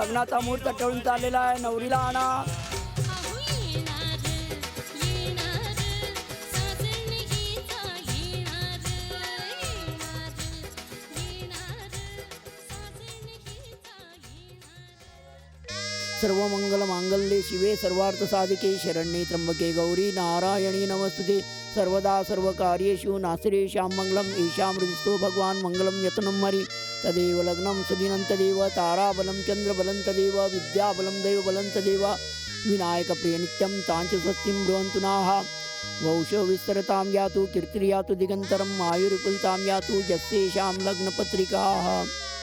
लग्नाचा मुहूर्त टळून चाललेला आहे. नवरीला आणा. सर्व मंगल मांगल्ये शिवे सर्वार्थ साधिके शरण्ये त्र्यंबके गौरी नारायणी नमस्तुते. सर्वदा सर्व कार्येषु नासिरेषां मंगलम ईशां हृदिस्थो भगवान मंगलम यतनं हरि. तदेव लग्नं सुदिनं तदेव ताराबलं चंद्रबलं तदेव विद्याबलं दैवबलं तदेव विनायकप्रिय नित्यं तांच स्वस्तिं ब्रुवन्तु नाः. वंश विस्तरतां यातु कीर्तिर्यातु दिगन्तरम् आयुर्कुलतां यातु यस्येषां लग्नपत्रिकाः.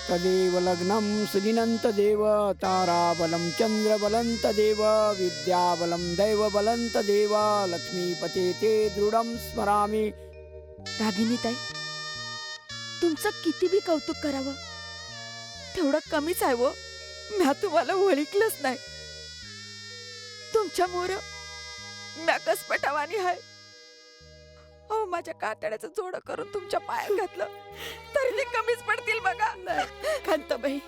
तदेव लग्नं सुदिनं तदेव ताराबलं चंद्रबलं तदेव विद्याबलं दैवबलं तदेव लक्ष्मीपते ते दृढं स्मरामि. रागिनीताई, तुमचं किती बी कौतुक करावं तेवढं कमीच आहे व. म्या तुम्हाला ओळखलंच नाही. तुमच्या मोर म्या कसपटावानी आहे. अहो, माझ्या कातड्याचं जोडं करून तुमच्या पायात घातलं तरी ते कमीच पडतील बघा. कांताबाई,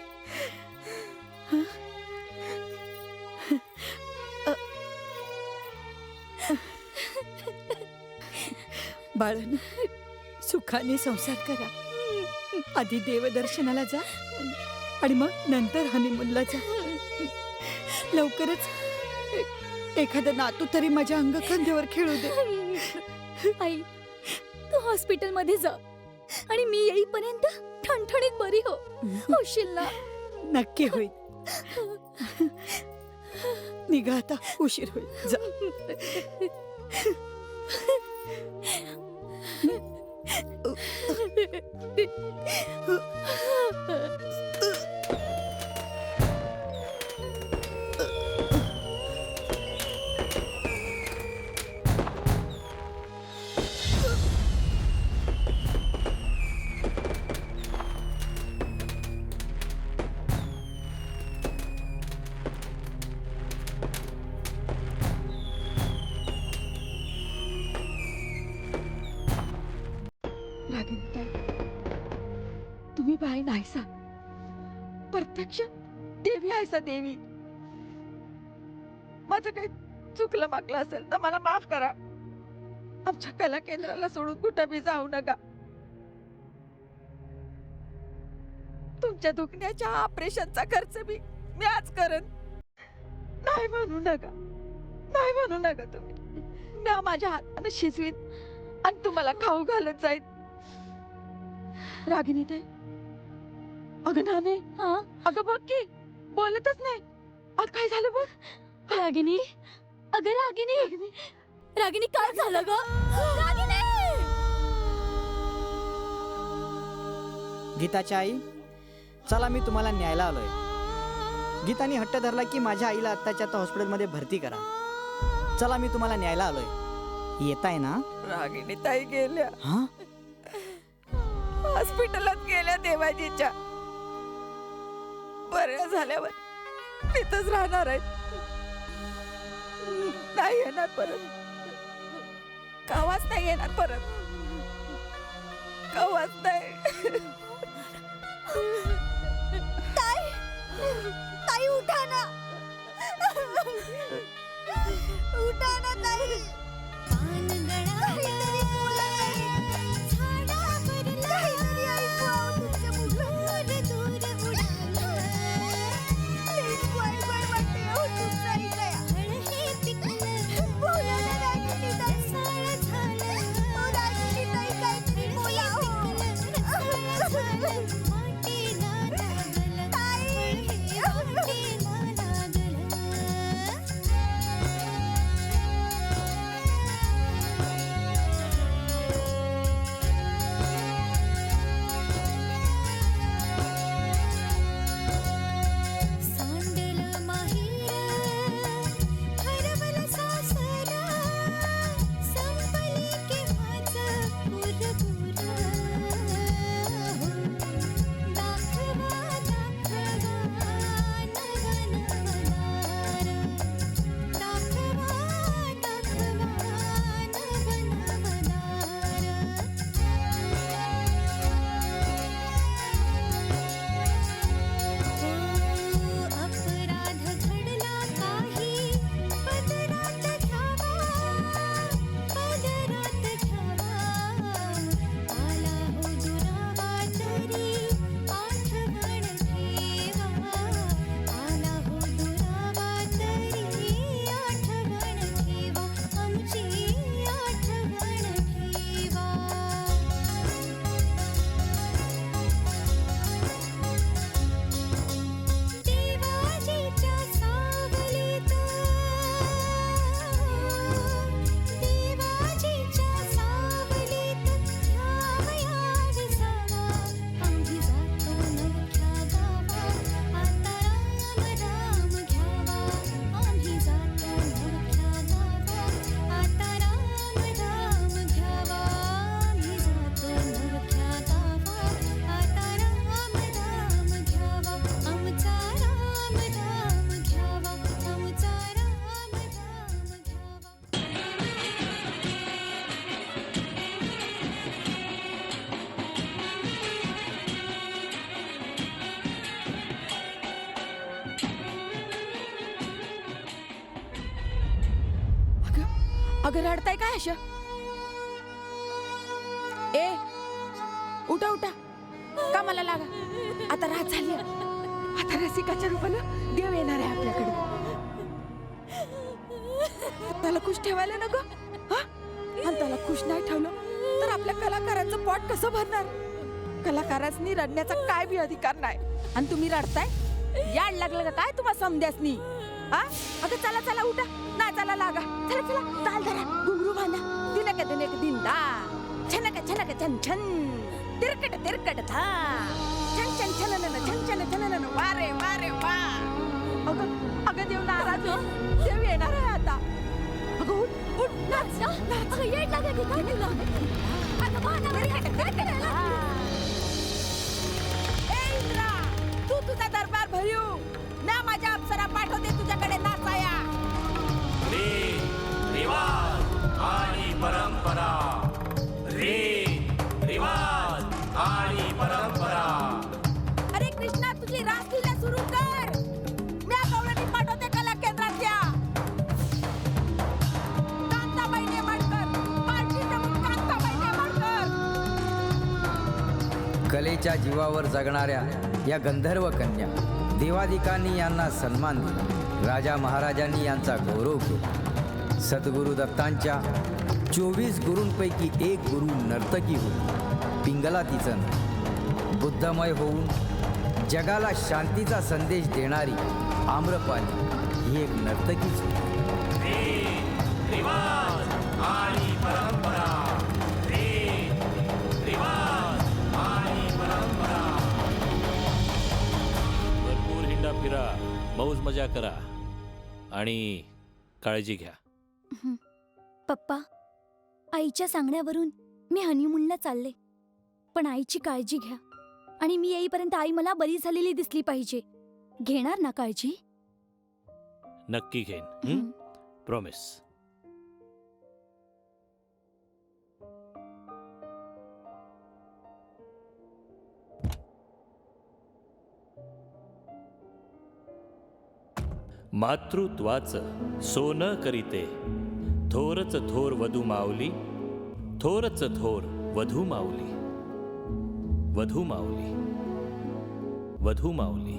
बाळन सुखाने संसार करा. आधी देवदर्शनाला जा आणि मग नंतर हनीमूनला जा. लवकरच एखादा नातू तरी माझ्या अंगखांद्यावर खेळू दे. आई, तू हॉस्पिटल मध्ये जा आणि मी येईपर्यंत ठणठणीत बरी होशील ना? नक्की होईल. निघा आता, उशीर होईल. जा. तुम्ही बाई नाहीसा, प्रत्यक्ष देवी आहेसा. देवी, माझं काही चुकलं मागलं असेल तर मला माफ करा. आमच्या कला केंद्राला सोडून कुठं बी जाऊ नका. तुमच्या दुखण्याच्या ऑपरेशनचा खर्च बी मी आज करन. नाही म्हणू नका, नाही म्हणू नका. तुम्ही मी माझ्या हाताने शिजवीन आणि तुम्हाला खाऊ घालत जाईल. रागिनी ताई, अगं नाने, अगं बघ की बोलतच नाही. आज काय झालं बघ. रागिनी, अगं रागिनी, रागिनी काय झालं ग? रागिनी! गीताच्या आई, चला मी तुम्हाला न्यायला आलोय. गीताने हट्ट धरला की माझ्या आईला आत्ताच्या आता हॉस्पिटलमध्ये भरती करा. चला मी तुम्हाला न्यायला आलोय. येताय ना? रागिनी ताई गेल्या. हा, हॉस्पिटलात गेल्या देवाजीच्या. बऱ्या झाल्यावर तिथंच राहणार आहेत. नाही येणार परत. कवाच नाही येणार परत. कवाच नाही. ताई, ताई उठा ना. उठा ना ताई. काहीतरी बोला ताई. काहीतरी ऐकू आहो तुमच्या मुखात. लई बडबड वाटते हो तुमचं ऐकाया. बोला ना रागिनी ताई. हो रागिनी ताई, काहीतरी बोला हो. ताई. अगं रडताय काय अशा? ए उठा उठा, कामाला लागा. आता रात झाली. आता रसिकाच्या रूपानं देव येणार आहे आपल्याकडे. त्याला खुश ठेवायला ना ग. आणि त्याला खुश नाही ठेवलं तर आपल्या कलाकारांचं पोट कसं भरणार? कलाकारांनी रडण्याचा काय बी अधिकार नाही. आणि तुम्ही रडताय? याड लागलं का काय तुम्हा समद्यासनी? अगं चला चला उठा, नाचाला लागा. चला चला, ताल धरा, घुंगरू बांधा. दिनक दिनक दिंदा, छनक छनक छन छन, तिरकट तिरकट था, छन छन छनन छन छन छनन, वारे वारे वा. अगं अगं देव नाराज हो, देव येणार आहे आता. अगं उठ उठ, नाच नाच. अगं येड लागलं की काय तुला? अगं बहाणा तिरकट तिरकट था. ए इंद्रा, तू तुझा दरबार भरू. ना माझ्या अप्सरा पाठवते तुझ्याकडे नाचाया. रिवाज आणि परंपरा, रिवाज आणि परंपरा. अरे कृष्णा, तुझी रासलीला सुरू कर. म्या गवळणी पाठवते कला केंद्राच्या. कांताबाई नेमाडकर, पार्टी प्रमुख कांताबाई नेमाडकर. कलेच्या जीवावर जगणाऱ्या या गंधर्व कन्या देवादिकांनी यांना सन्मान दिला. राजा महाराजांनी यांचा गौरव केला. सद्गुरु दत्तांच्या 24 गुरूंपैकी एक गुरु नर्तकी होती. पिंगला तिचं नाव. बुद्धमय होऊन जगाला शांतीचा संदेश देणारी आम्रपाली ही एक नर्तकीच होती. रिवाज आणि परंपरा, रिवाज आणि परंपरा. भरपूर हिंडा फिरा, मौज मजा करा आणि काळजी घ्या. पप्पा, आईच्या सांगण्यावरून मी हनीमूनला चालले. पण आईची काळजी घ्या आणि मी येईपर्यंत आई मला बरी झालेली दिसली पाहिजे. घेणार ना काळजी? नक्की घेईन, प्रॉमिस. मातृत्वाचं सोनं करीते, थोरच थोर वधू माऊली, थोरच थोर वधू माऊली, वधू माऊली, वधू माऊली.